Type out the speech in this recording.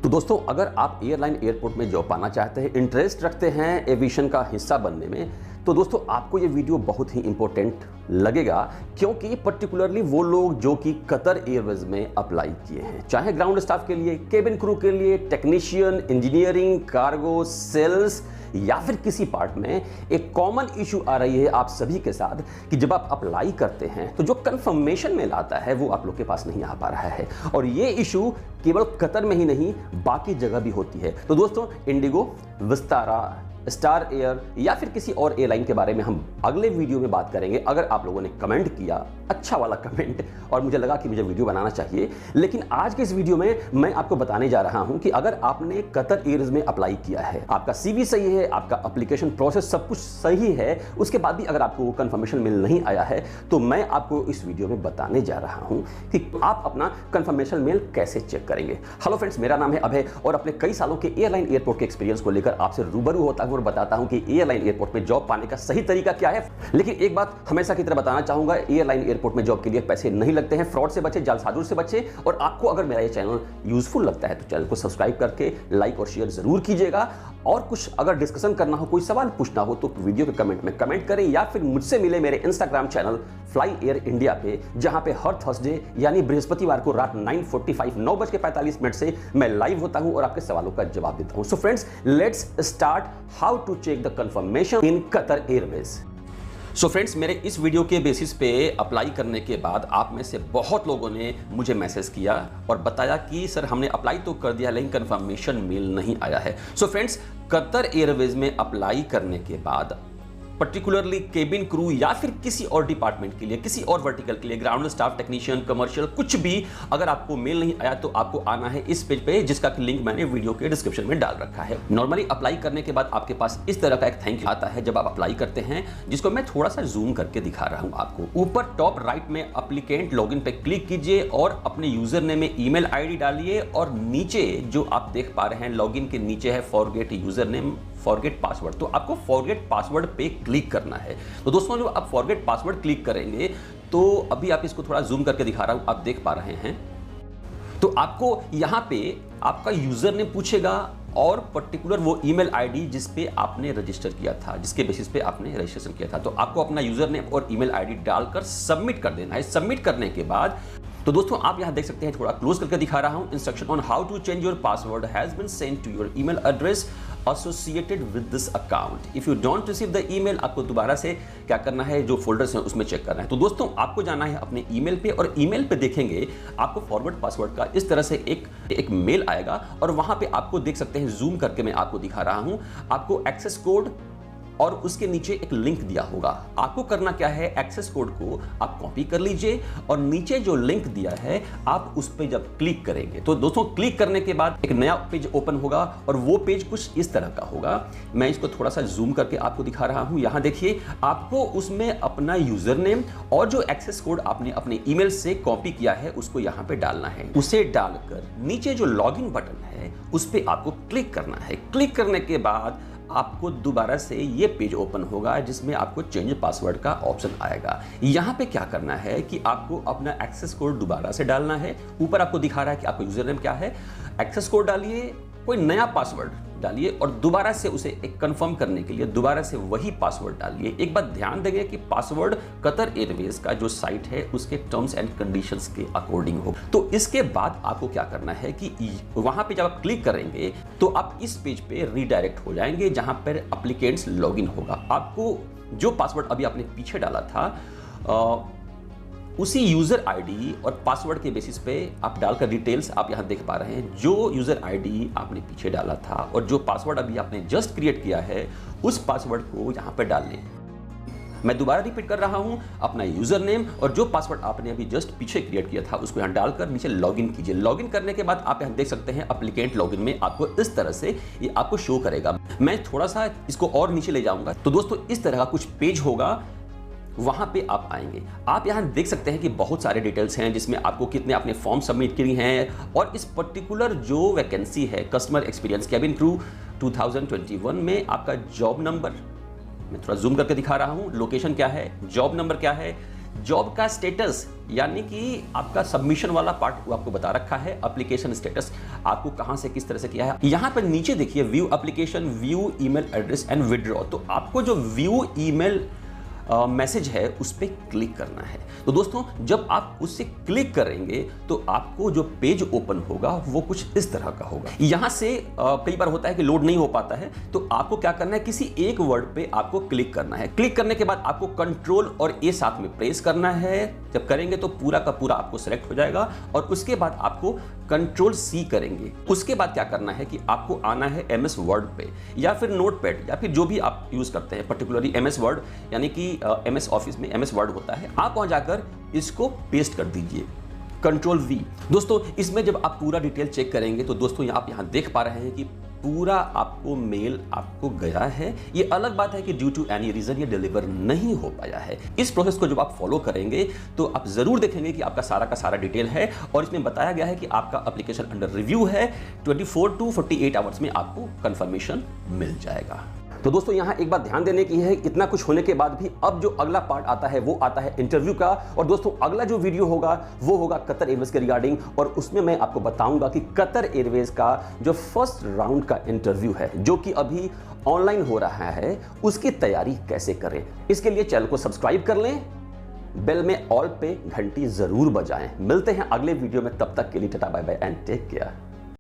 तो दोस्तों, अगर आप एयरलाइन एयरपोर्ट में जॉब पाना चाहते हैं, इंटरेस्ट रखते हैं एविएशन का हिस्सा बनने में, तो दोस्तों आपको ये वीडियो बहुत ही इंपॉर्टेंट लगेगा, क्योंकि पर्टिकुलरली वो लोग जो कि कतर एयरवेज में अप्लाई किए हैं, चाहे ग्राउंड स्टाफ के लिए, केबिन क्रू के लिए, टेक्नीशियन, इंजीनियरिंग, कार्गो, सेल्स या फिर किसी पार्ट में, एक कॉमन इशू आ रही है आप सभी के साथ कि जब आप अप्लाई करते हैं तो जो कंफर्मेशन मेल आता है वो आप लोग के पास नहीं आ पा रहा है। और ये इशू केवल कतर में ही नहीं, बाकी जगह भी होती है। तो दोस्तों, इंडिगो, विस्तारा, स्टार एयर या फिर किसी और एयरलाइन के बारे में हम अगले वीडियो में बात करेंगे। अगर आप लोगों ने कमेंट किया, अच्छा वाला कमेंट, और मुझे लगा कि मुझे वीडियो बनाना चाहिए। लेकिन आज के इस वीडियो में मैं आपको बताने जा रहा हूं कि अगर आपने कतर एयरवेज में अप्लाई किया है, आपका सीवी सही है, आपका एप्लीकेशन प्रोसेस सब कुछ सही है, उसके बाद भी अगर आपको कंफर्मेशन मेल नहीं आया है, तो मैं आपको इस वीडियो में बताने जा रहा हूं कि आप अपना कंफर्मेशन मेल कैसे चेक करेंगे। हेलो फ्रेंड्स, मेरा नाम है अभय और अपने कई सालों के एयरलाइन एयरपोर्ट के एक्सपीरियंस को लेकर आपसे रूबरू होता हूं और बताता हूं कि एयरलाइन एयरपोर्ट में जॉब पाने का सही तरीका क्या है। लेकिन एक बात हमेशा की तरह बताना चाहूंगा, एयरलाइन एयरपोर्ट में जॉब के लिए पैसे नहीं लगते हैं। फ्रॉड से बचे, जालसाजों से बचे। और आपको अगर मेरा ये चैनल यूजफुल लगता है तो चैनल को सब्सक्राइब करके लाइक और शेयर जरूर कीजिएगा। और कुछ अगर डिस्कशन करना हो, कोई सवाल पूछना हो, तो वीडियो के कमेंट में कमेंट करें या फिर मुझसे मिले मेरे Instagram channel fly air India पे, जहां पे हर थर्सडे यानी बृहस्पतिवार को रात 9:45 से मैं लाइव होता हूं और आपके सवालों का जवाब देता हूं। So friends, let's start how to check the confirmation in Qatar Airways. So friends, मेरे इस वीडियो के बेसिस पे अप्लाई करने के बाद आप में से बहुत लोगों ने मुझे मैसेज किया और बताया कि सर हमने अप्लाई तो कर दिया लेकिन कंफर्मेशन मेल नहीं आया है। सो फ्रेंड्स, कतर एयरवेज में अप्लाई करने के बाद पर्टिकुलरली केबिन क्रू या फिर किसी और डिपार्टमेंट के लिए, किसी और वर्टिकल के लिए, ग्राउंड स्टाफ, टेक्नीशियन, कमर्शियल, कुछ भी अगर आपको मेल नहीं आया तो आपको आना है इस पेज पे, जिसका लिंक मैंने वीडियो के डिस्क्रिप्शन में डाल रखा है। नॉर्मली अप्लाई करने के बाद आपके पास इस तरह का एक थैंक यू आता है जब आप अप्लाई करते हैं, जिसको मैं थोड़ा सा जूम करके दिखा रहा हूं आपको। ऊपर टॉप राइट में एप्लीकेंट लॉगिन पे क्लिक कीजिए और अपने यूजर नेम में ईमेल आईडी डालिए, और नीचे जो आप देख पा रहे हैं लॉगिन के नीचे है forget user name, forget password. तो आपको फॉरगेट पासवर्ड पे क्लिक करना है। तो दोस्तों, जो आप फॉरगेट पासवर्ड क्लिक करेंगे, तो अभी आप इसको थोड़ा जूम करके दिखा रहा हूं, आप देख पा रहे हैं, तो आपको यहां पे आपका यूजर नेम पूछेगा और पर्टिकुलर वो ईमेल आईडी जिस पे आपने रजिस्टर किया था, जिसके बेसिस पे आपने रजिस्ट्रेशन किया था, तो आपको अपना यूजर नेम और ईमेल आईडी डालकर सबमिट कर देना है। सबमिट करने के बाद तो दोस्तों आप यहां देख सकते हैं, थोड़ा क्लोज करके दिखा रहा हूं, instruction on how to change your password has been sent to your email address associated with this account. If you don't receive the email, आपको दोबारा से क्या करना है, जो फोल्डर्स हैं उसमें चेक करना है। तो दोस्तों, आपको जाना है अपने ईमेल पे और ईमेल पे देखेंगे आपको फॉरवर्ड पासवर्ड का इस तरह से एक मेल आएगा, और वहां पे आपको देख सकते हैं, जूम करके मैं आपको दिखा रहा हूं, आपको एक्सेस कोड और उसके नीचे एक लिंक दिया होगा। आपको करना क्या है, एक्सेस कोड को आप कॉपी कर लीजिए और नीचे जो लिंक दिया है आप उस पे जब क्लिक करेंगे, तो दोस्तों क्लिक करने के बाद एक नया पेज ओपन होगा और वो पेज कुछ इस तरह का होगा। मैं इसको थोड़ा सा जूम करके आपको दिखा रहा हूं। यहां देखिए, आपको उसमें अपना यूजर नेम और जो एक्सेस कोड आपने अपने ईमेल से कॉपी किया है उसको यहां पे डालना है। उसे डालकर नीचे जो लॉगिन बटन है उस पे आपको क्लिक करना है। क्लिक करने के बाद आपको दोबारा से ये पेज ओपन होगा जिसमें आपको चेंज पासवर्ड का ऑप्शन आएगा। यहाँ पे क्या करना है कि आपको अपना एक्सेस कोड दोबारा से डालना है। ऊपर आपको दिखा रहा है कि आपका यूजर नेम क्या है, एक्सेस कोड डालिए, कोई नया पासवर्ड डालिए और दोबारा से उसे एक कंफर्म करने के लिए दोबारा से वही पासवर्ड डालिए। एक बात ध्यान देंगे कि पासवर्ड कतर एयरवेज का जो साइट है उसके टर्म्स एंड कंडीशंस के अकॉर्डिंग हो। तो इसके बाद आपको क्या करना है कि वहां पे जब आप क्लिक करेंगे तो आप इस पेज पे रीडायरेक्ट हो जाएंगे जहां पर एप्लीकेंट्स लॉगिन होगा। आपको जो पासवर्ड अभी आपने पीछे डाला था उसी यूजर आईडी और पासवर्ड के बेसिस पे आप डालकर डिटेल्स आप यहां देख पा रहे हैं, जो यूजर आईडी आपने पीछे डाला था और जो पासवर्ड अभी आपने जस्ट क्रिएट किया है उस पासवर्ड को यहां पे डाल लें। मैं दोबारा रिपीट कर रहा हूं, अपना यूजर नेम और जो पासवर्ड आपने अभी जस्ट पीछे क्रिएट किया था उसको यहां डालकर नीचे लॉगिन कीजिए। लॉगिन करने के बाद आप यहां देख सकते हैं एप्लीकेंट लॉगिन में आपको इस तरह से ये आपको शो करेगा। मैं थोड़ा सा इसको और नीचे ले जाऊंगा, तो दोस्तों इस तरह का कुछ पेज होगा, वहां पे आप आएंगे। आप यहां देख सकते हैं कि बहुत सारे डिटेल्स हैं जिसमें आपको कितने आपने फॉर्म सबमिट किए हैं और इस पर्टिकुलर जो वैकेंसी है कस्टमर एक्सपीरियंस केबिन क्रू 2021 में आपका जॉब नंबर, मैं थोड़ा जूम करके दिखा रहा हूं, लोकेशन क्या है, जॉब नंबर क्या है, जॉब का स्टेटस यानी कि आपका सबमिशन वाला पार्ट वो आपको बता रखा है, एप्लीकेशन स्टेटस आपको कहां से किस तरह से किया है। यहां पर नीचे देखिए view application, view email address and withdraw. तो आपको जो व्यू ईमेल मैसेज है उस पर क्लिक करना है। तो दोस्तों जब आप उससे क्लिक करेंगे तो आपको जो पेज ओपन होगा वो कुछ इस तरह का होगा। यहां से कई बार होता है कि लोड नहीं हो पाता है, तो आपको क्या करना है, किसी एक वर्ड पे आपको क्लिक करना है। क्लिक करने के बाद आपको कंट्रोल और ए साथ में प्रेस करना है। जब करेंगे तो पूरा का पूरा आपको सेलेक्ट हो जाएगा और उसके बाद आपको कंट्रोल सी करेंगे। उसके बाद क्या करना है कि आपको आना है एमएस वर्ड पे या फिर नोटपैड या फिर जो भी आप यूज करते हैं, पर्टिकुलरली एमएस वर्ड यानी कि एमएस ऑफिस में एमएस वर्ड होता है। आप वहां जाकर इसको पेस्ट कर दीजिए, कंट्रोल वी। दोस्तों इसमें जब आप पूरा डिटेल चेक करेंगे तो दोस्तों आप यहां देख पा रहे हैं कि पूरा आपको मेल आपको गया है। ये अलग बात है कि ड्यू टू एनी रीजन ये डिलीवर नहीं हो पाया है। इस प्रोसेस को जब आप फॉलो करेंगे तो आप जरूर देखेंगे कि आपका सारा का सारा डिटेल है और इसमें बताया गया है कि आपका एप्लीकेशन अंडर रिव्यू है। 24 टू 48 आवर्स में आपको कंफर्मेशन मिल जाएगा। तो दोस्तों यहाँ एक बात ध्यान देने की है, इतना कुछ होने के बाद भी अब जो अगला पार्ट आता है वो आता है इंटरव्यू का। और दोस्तों अगला जो वीडियो होगा वो होगा कतर एयरवेज के रिगार्डिंग, और उसमें मैं आपको बताऊंगा कि कतर एयरवेज का जो फर्स्ट राउंड का इंटरव्यू है जो कि अभी ऑनलाइन हो रहा है उसकी तैयारी कैसे करें। इसके लिए चैनल को सब्सक्राइब कर लें, बेल में ऑल पे घंटी जरूर बजाएं। मिलते हैं अगले वीडियो में, तब तक के लिए tata bye bye and take care.